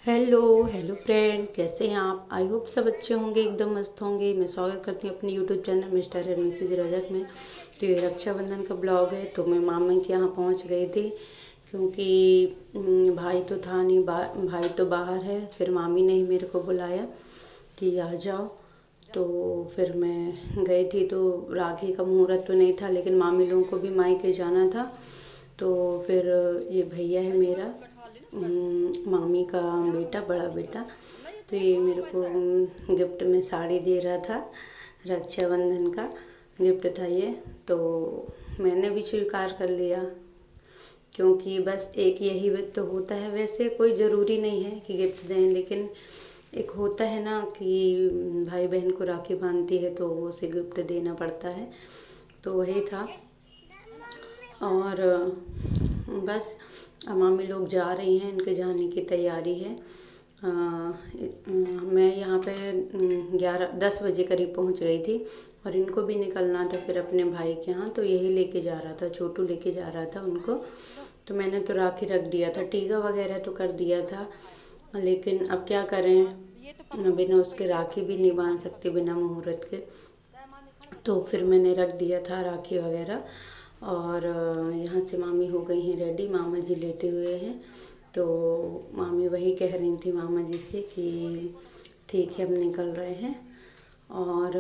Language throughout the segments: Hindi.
हेलो हेलो फ्रेंड, कैसे हैं आप। आई होप सब अच्छे होंगे, एकदम मस्त होंगे। मैं स्वागत करती हूँ अपने YouTube channel mister and missus Rajak में। तो ये रक्षाबंधन का ब्लॉग है। तो मैं मामा के यहाँ पहुँच गई थी क्योंकि भाई तो था नहीं, भाई तो बाहर है। फिर मामी ने ही मेरे को बुलाया कि आ जाओ। तो फिर मैं गई थी। तो राखी का मुहूर्त तो नहीं था, लेकिन मामी लोगों को भी मायके जाना था। तो फिर ये भैया है मेरा, मामी का बेटा, बड़ा बेटा। तो ये मेरे को गिफ्ट में साड़ी दे रहा था, रक्षाबंधन का गिफ्ट था ये। तो मैंने भी स्वीकार कर लिया, क्योंकि बस एक यही तो होता है। वैसे कोई ज़रूरी नहीं है कि गिफ्ट दें, लेकिन एक होता है ना कि भाई बहन को राखी बांधती है तो उसे गिफ्ट देना पड़ता है। तो वही था। और बस अब मामी लोग जा रही हैं, इनके जाने की तैयारी है। मैं यहाँ पे 10 बजे करीब पहुँच गई थी और इनको भी निकलना था फिर अपने भाई के यहाँ। तो यही लेके जा रहा था, छोटू लेके जा रहा था उनको। तो मैंने तो राखी रख दिया था, टीका वगैरह तो कर दिया था, लेकिन अब क्या करें, बिना उसके राखी भी नहीं बांध सकते बिना मुहूर्त के। तो फिर मैंने रख दिया था राखी वगैरह। और यहाँ से मामी हो गई हैं रेडी, मामा जी लेटे हुए हैं। तो मामी वही कह रही थी मामा जी से कि ठीक है, अब निकल रहे हैं। और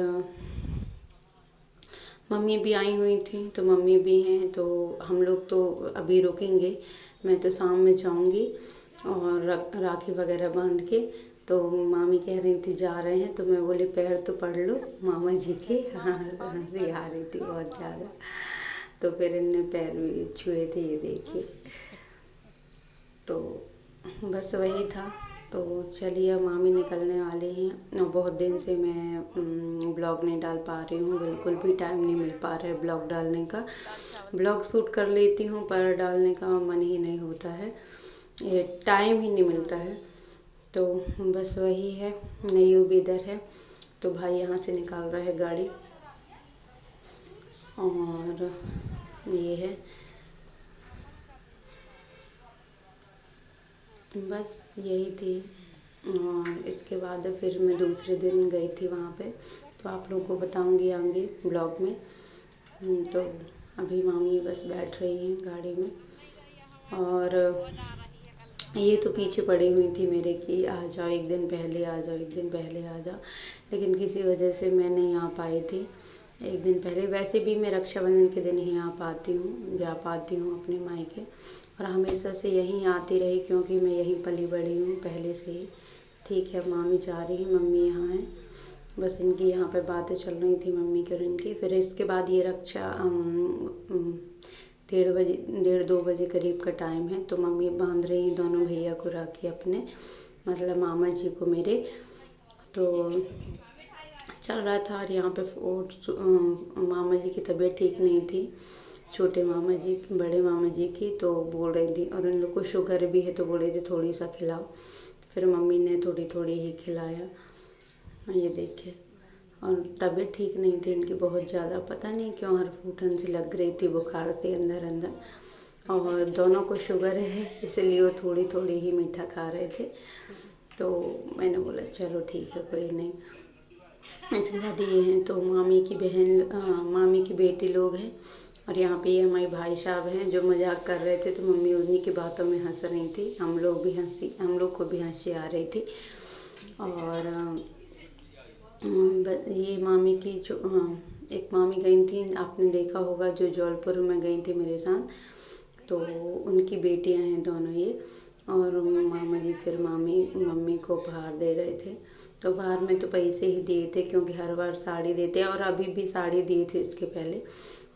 मम्मी भी आई हुई थी, तो मम्मी भी हैं। तो हम लोग तो अभी रुकेंगे, मैं तो शाम में जाऊंगी और राखी वगैरह बांध के। तो मामी कह रही थी जा रहे हैं, तो मैं बोली पैर तो पढ़ लो मामा जी के। हाँ, हंसी आ रही थी बहुत ज़्यादा। तो फिर इनने पैर भी छुए थे, ये देखिए। तो बस वही था। तो चलिए, अब मामी निकलने वाली हैं और बहुत दिन से मैं ब्लॉग नहीं डाल पा रही हूँ, बिल्कुल भी टाइम नहीं मिल पा रहा है ब्लॉग डालने का। ब्लॉग शूट कर लेती हूँ पर डालने का मन ही नहीं होता है, ये टाइम ही नहीं मिलता है। तो बस वही है, नयू भी इधर है। तो भाई यहाँ से निकाल रहा है गाड़ी। और ये है, बस यही थी। और इसके बाद फिर मैं दूसरे दिन गई थी वहाँ पे, तो आप लोगों को बताऊंगी आगे ब्लॉग में। तो अभी मामी बस बैठ रही हैं गाड़ी में। और ये तो पीछे पड़ी हुई थी मेरे कि आ जाओ एक दिन पहले, आ जाओ एक दिन पहले, आ जाओ। लेकिन किसी वजह से मैं नहीं आ पाई थी एक दिन पहले। वैसे भी मैं रक्षाबंधन के दिन ही आ पाती हूँ, जा पाती हूँ अपने मायके। और हमेशा से यहीं आती रही, क्योंकि मैं यहीं पली बड़ी हूँ पहले से ही। ठीक है, अब मामी जा रही हैं, मम्मी यहाँ हैं। बस इनकी यहाँ पे बातें चल रही थी मम्मी की और इनकी। फिर इसके बाद ये रक्षा 1:30 बजे, 1:30-2 बजे करीब का टाइम है। तो मम्मी बांध रही हैं दोनों भैया को राखी, अपने मतलब मामा जी को मेरे। तो चल रहा था। और यहाँ पे मामा जी की तबीयत ठीक नहीं थी, छोटे मामा जी, बड़े मामा जी की। तो बोल रही थी, और उन लोग को शुगर भी है, तो बोल रही थी थोड़ी सा खिलाओ। तो फिर मम्मी ने थोड़ी थोड़ी ही खिलाया, ये देखिए। और तबीयत ठीक नहीं थी इनकी बहुत ज़्यादा, पता नहीं क्यों हर फूटन सी लग रही थी बुखार से अंदर अंदर। और दोनों को शुगर है, इसलिए वो थोड़ी थोड़ी ही मीठा खा रहे थे। तो मैंने बोला चलो ठीक है, कोई नहीं। इसके बाद ये हैं तो मामी की बहन, मामी की बेटी लोग हैं। और यहाँ पे ये हमारे भाई साहब हैं जो मजाक कर रहे थे। तो मम्मी उन्हीं की बातों में हंस रही थी, हम लोग को भी हंसी आ रही थी। और ये मामी की जो एक मामी गई थी, आपने देखा होगा, जो जौलपुर में गई थी मेरे साथ। तो उनकी बेटियां हैं दोनों ये। और मामा जी फिर मम्मी को उपहार दे रहे थे। तो उपहार में तो पैसे ही दिए थे, क्योंकि हर बार साड़ी देते हैं और अभी भी साड़ी दिए थे इसके पहले।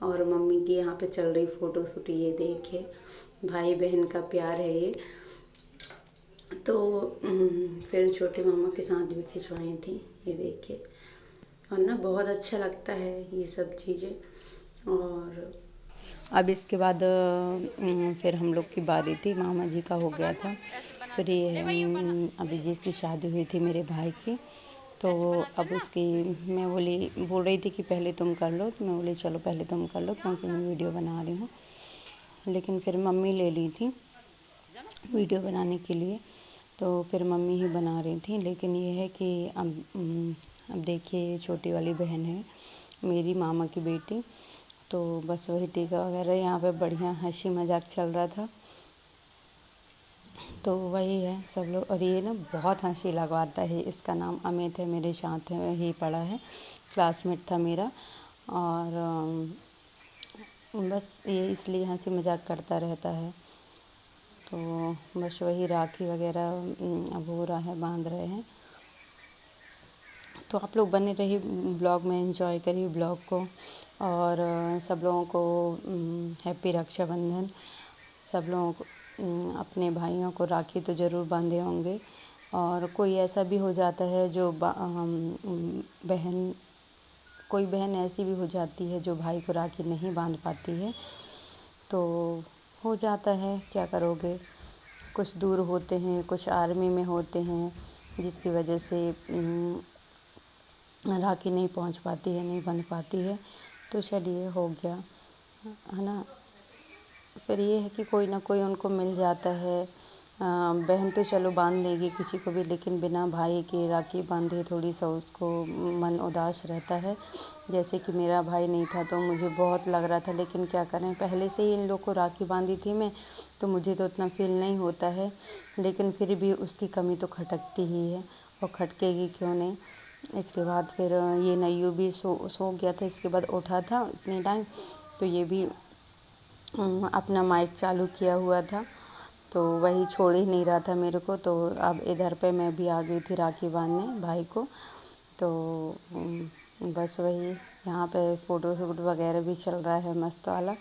और मम्मी की यहाँ पे चल रही फ़ोटो शूट, ये देखिए, भाई बहन का प्यार है ये। तो फिर छोटे मामा के साथ भी खिंचवाई थी, ये देखिए। और ना बहुत अच्छा लगता है ये सब चीज़ें। और अब इसके बाद फिर हम लोग की बारी थी, मामा जी का हो गया था। फिर ये अभी जिसकी शादी हुई थी मेरे भाई की, तो अब उसकी मैं बोल रही थी कि पहले तुम कर लो। तो मैं बोली चलो पहले तुम कर लो, क्योंकि मैं वीडियो बना रही हूँ। लेकिन फिर मम्मी ले ली थी वीडियो बनाने के लिए। तो फिर मम्मी ही बना रही थी। लेकिन ये है कि अब देखिए छोटी वाली बहन है मेरी मामा की बेटी, तो बस वही टीका वगैरह यहाँ पे बढ़िया हंसी मजाक चल रहा था। तो वही है सब लोग। और ये ना बहुत हंसी लगवाता है। इसका नाम अमित है, मेरे साथ ही पढ़ा है, क्लासमेट था मेरा। और बस ये इसलिए हंसी मजाक करता रहता है। तो बस वही राखी वगैरह अब हो रहा है, बांध रहे हैं। तो आप लोग बने रहिए ब्लॉग में, एंजॉय करिए ब्लॉग को। और सब लोगों को हैप्पी रक्षाबंधन। सब लोगों को अपने भाइयों को राखी तो ज़रूर बांधे होंगे। और कोई ऐसा भी हो जाता है जो बहन, कोई बहन ऐसी भी हो जाती है जो भाई को राखी नहीं बांध पाती है। तो हो जाता है, क्या करोगे। कुछ दूर होते हैं, कुछ आर्मी में होते हैं, जिसकी वजह से राखी नहीं पहुंच पाती है, नहीं बंध पाती है। तो चलिए हो गया, है ना। फिर ये है कि कोई ना कोई उनको मिल जाता है। बहन तो चलो बांध लेगी किसी को भी, लेकिन बिना भाई के राखी बांधे थोड़ी सा उसको मन उदास रहता है। जैसे कि मेरा भाई नहीं था तो मुझे बहुत लग रहा था, लेकिन क्या करें, पहले से ही इन लोग को राखी बांधी थी मैं, तो मुझे तो उतना फील नहीं होता है। लेकिन फिर भी उसकी कमी तो खटकती ही है, और खटकेगी क्यों नहीं। इसके बाद फिर ये नय्यू भी सो गया था। इसके बाद उठा था इतने टाइम, तो ये भी अपना माइक चालू किया हुआ था, तो वही छोड़ ही नहीं रहा था मेरे को। तो अब इधर पे मैं भी आ गई थी राखी बांधने भाई को। तो बस वही यहाँ पे फ़ोटो शूट वगैरह भी चल रहा है मस्त वाला।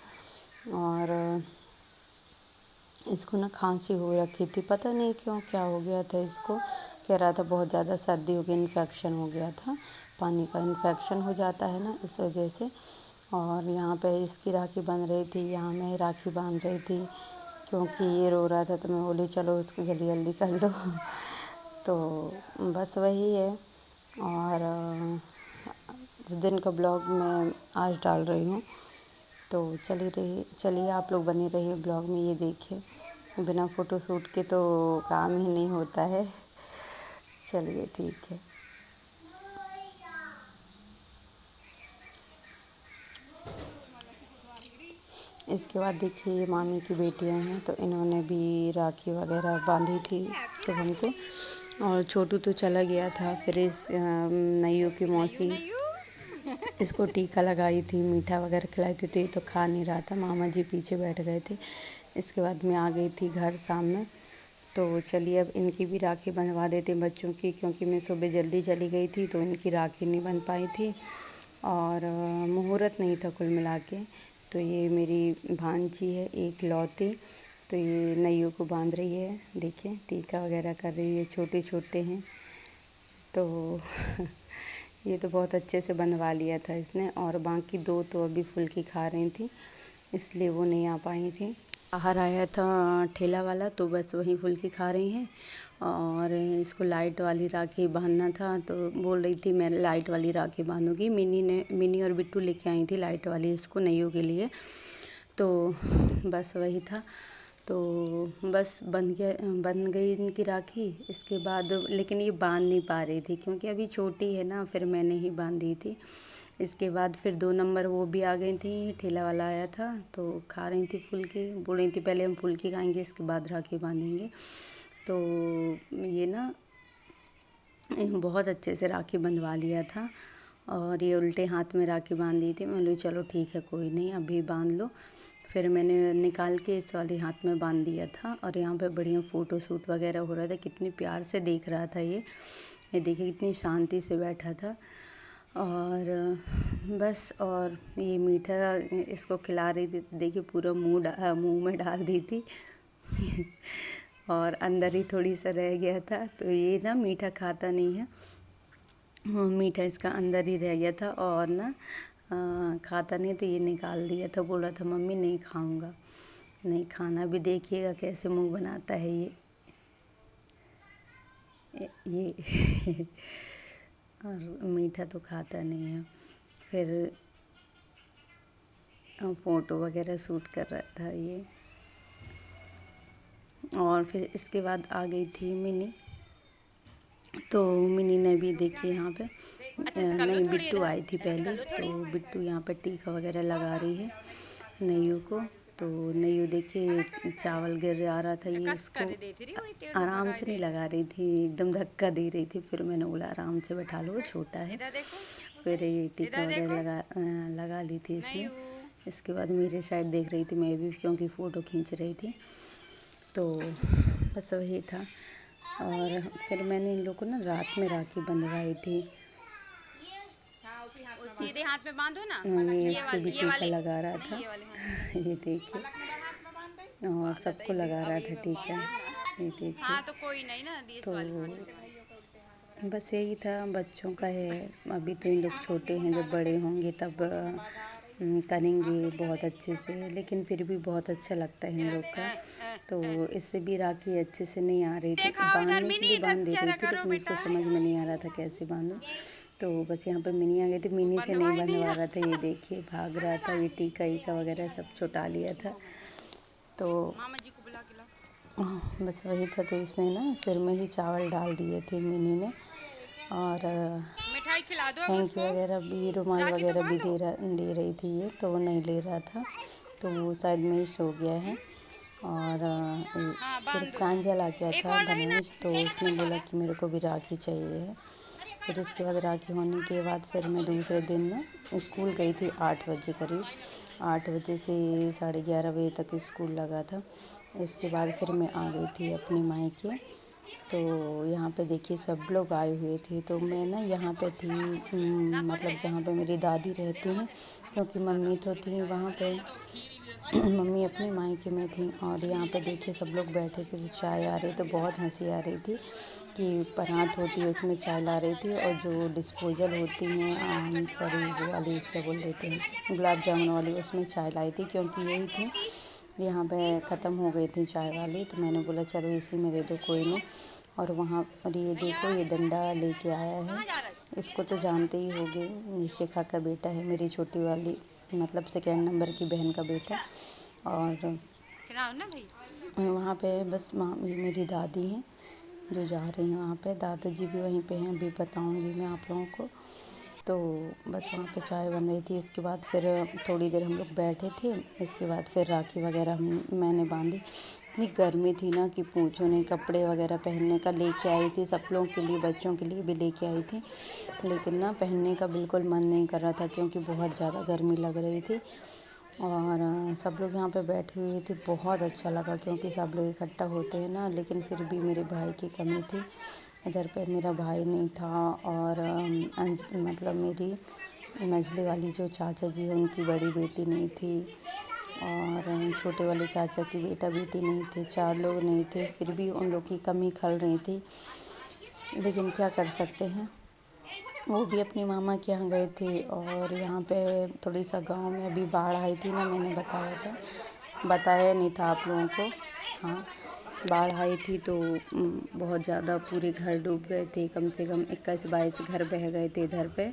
और इसको ना खांसी हो रखी थी, पता नहीं क्यों, क्या हो गया था इसको। कह रहा था बहुत ज़्यादा सर्दी हो गई, इन्फेक्शन हो गया था, पानी का इन्फेक्शन हो जाता है ना, इस वजह से। और यहाँ पे इसकी राखी बन रही थी, यहाँ मैं राखी बांध रही थी, क्योंकि ये रो रहा था। तो मैं बोली चलो उसको जल्दी जल्दी कर लो। तो बस वही है। और उस दिन का ब्लॉग मैं आज डाल रही हूँ। तो चलिए आप लोग बने रहिए ब्लॉग में। ये देखिए, बिना फ़ोटो शूट के तो काम ही नहीं होता है। चलिए ठीक है। इसके बाद देखिए ये मामी की बेटियां हैं, तो इन्होंने भी राखी वगैरह बांधी थी तो हमको। और छोटू तो चला गया था। फिर इस नय्यू की मौसी इसको टीका लगाई थी, मीठा वगैरह खिलाई थी, तो ये तो खा नहीं रहा था। मामा जी पीछे बैठ गए थे। इसके बाद मैं आ गई थी घर सामने। तो चलिए अब इनकी भी राखी बंधवा देते हैं बच्चों की, क्योंकि मैं सुबह जल्दी चली गई थी तो इनकी राखी नहीं बन पाई थी। और मुहूर्त नहीं था कुल मिला के। तो ये मेरी भांजी है एक लौती, तो ये नय्यू को बांध रही है। देखिए टीका वगैरह कर रही है, छोटे छोटे हैं तो ये तो बहुत अच्छे से बंधवा लिया था इसने। और बाकी दो तो अभी फुल्की खा रही थी, इसलिए वो नहीं आ पाई थी। बाहर आया था ठेला वाला, तो बस वहीं फुल्की खा रही हैं। और इसको लाइट वाली राखी बांधना था, तो बोल रही थी मैं लाइट वाली राखी बांधूंगी। मिनी और बिट्टू लेके आई थी लाइट वाली इसको नय्यू के लिए। तो बस वही था। तो बस बन गई इनकी राखी। इसके बाद लेकिन ये बांध नहीं पा रही थी, क्योंकि अभी छोटी है ना, फिर मैंने ही बांधी थी। इसके बाद फिर 2 नंबर वो भी आ गई थी, ठेला वाला आया था तो खा रही थी फुल्की। बोल रही थी पहले हम फुल्की खाएंगे, इसके बाद राखी बांधेंगे। तो ये ना बहुत अच्छे से राखी बंधवा लिया था। और ये उल्टे हाथ में राखी बांध दी थी। मैं बोली चलो ठीक है कोई नहीं, अभी बांध लो। फिर मैंने निकाल के इस वाले हाथ में बांध दिया था। और यहाँ पे बढ़िया फ़ोटो शूट वगैरह हो रहा था। कितनी प्यार से देख रहा था ये देखिए कितनी शांति से बैठा था। और बस, और ये मीठा इसको खिला रही थी, देखिए पूरा मुंह में डाल दी थी। और अंदर ही थोड़ी सा रह गया था, तो ये ना मीठा खाता नहीं है, मीठा इसका अंदर ही रह गया था। और ना खाता नहीं, तो ये निकाल दिया था। बोल रहा था मम्मी नहीं खाऊंगा। नहीं खाना भी देखिएगा कैसे मुंह बनाता है ये और मीठा तो खाता नहीं है। फिर फ़ोटो वगैरह शूट कर रहा था ये। और फिर इसके बाद आ गई थी मिनी। तो मिनी ने भी देखिए यहाँ पे नहीं, बिट्टू आई थी पहले। तो बिट्टू यहाँ पे टीका वगैरह लगा रही है नैयू को। तो नैयू देखिए चावल गिर आ रहा था, ये इसको आराम से नहीं लगा रही थी, एकदम धक्का दे रही थी। फिर मैंने बोला आराम से बैठा लो, छोटा है। फिर ये टीका वगैरह लगा ली थी इसने। इसके बाद मेरे साइड देख रही थी मैं भी, क्योंकि फ़ोटो खींच रही थी। तो बस वही था। और फिर मैंने इन लोगों को ना रात में राखी बंधवाई थी। सीधे हाथ में बांधो ना। ये इसको भी टीका लगा रहा था। ये देखिए, और सबको लगा रहा था टीका। ये देखिए। हाँ तो कोई नहीं ना, तो बस यही था, बच्चों का है। अभी तो इन लोग छोटे हैं, जब बड़े होंगे तब करेंगे बहुत अच्छे से, लेकिन फिर भी बहुत अच्छा लगता है इन लोग का। तो इससे भी राखी अच्छे से नहीं आ रही थी, बांधने के लिए बांध दे रही थी, लेकिन उसको समझ में नहीं आ रहा था कैसे बांधूं। तो बस यहाँ पर मिनी आ गई थी, मिनी से नहीं बंधवा रहा था। ये देखिए भाग रहा था, ये टीका ईका वगैरह सब छुटा लिया था। तो मामा जी को बुला के लाओ। बस वही था। तो इसने ना सिर में ही चावल डाल दिए थे मिनी ने, और मिठाई खिला दो थैंक उसको। यू वगैरह भी, रुमाल वगैरह भी दे रही थी ये, तो वो नहीं ले रहा था। तो वो शायद मिस हो गया है। और फिर प्रांजल आ गया था गणेश, तो उसने बोला कि मेरे को भी राखी चाहिए है। फिर इसके बाद राखी होने के बाद फिर मैं दूसरे दिन ना स्कूल गई थी 8 बजे करीब। 8 बजे से 11:30 बजे तक स्कूल लगा था। इसके बाद फिर मैं आ गई थी अपने मायके। तो यहाँ पे देखिए सब लोग आए हुए थे। तो मैं ना यहाँ पे थी, मतलब जहाँ पे मेरी दादी रहती हैं, क्योंकि मम्मी तो थी वहाँ पे मम्मी अपने मायके में थी। और यहाँ पे देखिए सब लोग बैठे थे, तो चाय आ रही, तो बहुत हंसी आ रही थी कि परात होती है उसमें चाय ला रही थी, और जो डिस्पोजल होती हैं सॉरी वो वाली क्या बोल देते हैं, गुलाब जामुन वाली, उसमें चाय लाई थी। क्योंकि यही थी यहाँ पे ख़त्म हो गई थी चाय वाली, तो मैंने बोला चलो इसी में दे दो, कोई नहीं। और वहाँ पर ये देखो ये डंडा लेके आया है, इसको तो जानते ही होंगे, ये शिखा का बेटा है, मेरी छोटी वाली मतलब 2nd नंबर की बहन का बेटा। और वहाँ पे बस ये मेरी दादी हैं जो जा रही हैं वहाँ पे, दादाजी भी वहीं पे हैं, अभी बताऊँगी मैं आप लोगों को। तो बस वहाँ पे चाय बन रही थी। इसके बाद फिर थोड़ी देर हम लोग बैठे थे। इसके बाद फिर राखी वगैरह मैंने बांधी। इतनी गर्मी थी ना कि पूछो नहीं, कपड़े वगैरह पहनने का लेके आई थी, सब लोगों के लिए, बच्चों के लिए भी लेके आई थी, लेकिन ना पहनने का बिल्कुल मन नहीं कर रहा था, क्योंकि बहुत ज़्यादा गर्मी लग रही थी। और सब लोग यहाँ पे बैठे हुए थे, बहुत अच्छा लगा, क्योंकि सब लोग इकट्ठा होते हैं ना। लेकिन फिर भी मेरे भाई की कमी थी, इधर पे मेरा भाई नहीं था। और मतलब मेरी मझली वाली जो चाचा जी हैं उनकी बड़ी बेटी नहीं थी, और छोटे वाले चाचा की बेटा बेटी नहीं थे, 4 लोग नहीं थे। फिर भी उन लोग की कमी खल रही थी, लेकिन क्या कर सकते हैं। वो भी अपनी मामा के यहाँ गए थे। और यहाँ पे थोड़ी सा गांव में अभी बाढ़ आई थी ना, मैंने बताया नहीं था आप लोगों को। हाँ, बाढ़ आई थी, तो बहुत ज़्यादा पूरे घर डूब गए थे, कम से कम 21-22 घर बह गए थे इधर पे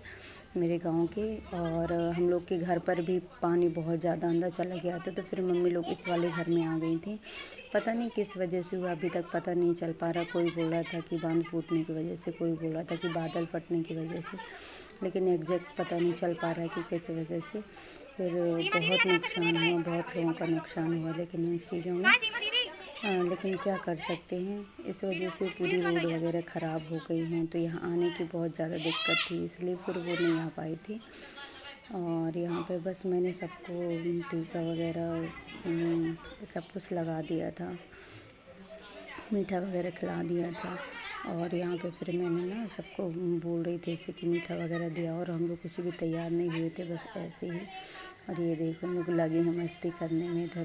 मेरे गांव के। और हम लोग के घर पर भी पानी बहुत ज़्यादा अंदर चला गया था। तो फिर मम्मी लोग इस वाले घर में आ गई थी, पता नहीं किस वजह से हुआ, अभी तक पता नहीं चल पा रहा। कोई बोल रहा था कि बांध फूटने की वजह से, कोई बोल रहा था कि बादल फटने की वजह से, लेकिन एग्जैक्ट पता नहीं चल पा रहा है कि किस वजह से। फिर बहुत नुकसान हुआ, बहुत लोगों का नुकसान हुआ, लेकिन इन चीज़ों में लेकिन क्या कर सकते हैं, इस वजह से पूरी रोड वगैरह ख़राब हो गई हैं। तो यहाँ आने की बहुत ज़्यादा दिक्कत थी, इसलिए फिर वो नहीं आ पाई थी। और यहाँ पे बस मैंने सबको टीका वगैरह सब कुछ लगा दिया था, मीठा वगैरह खिला दिया था। और यहाँ पे फिर मैंने ना सबको बोल रही थी ऐसे कि मीठा वगैरह दिया, और हम लोग कुछ भी तैयार नहीं हुए थे, बस ऐसे ही। और ये देखो हम लोग लगे हैं मस्ती करने में इधर।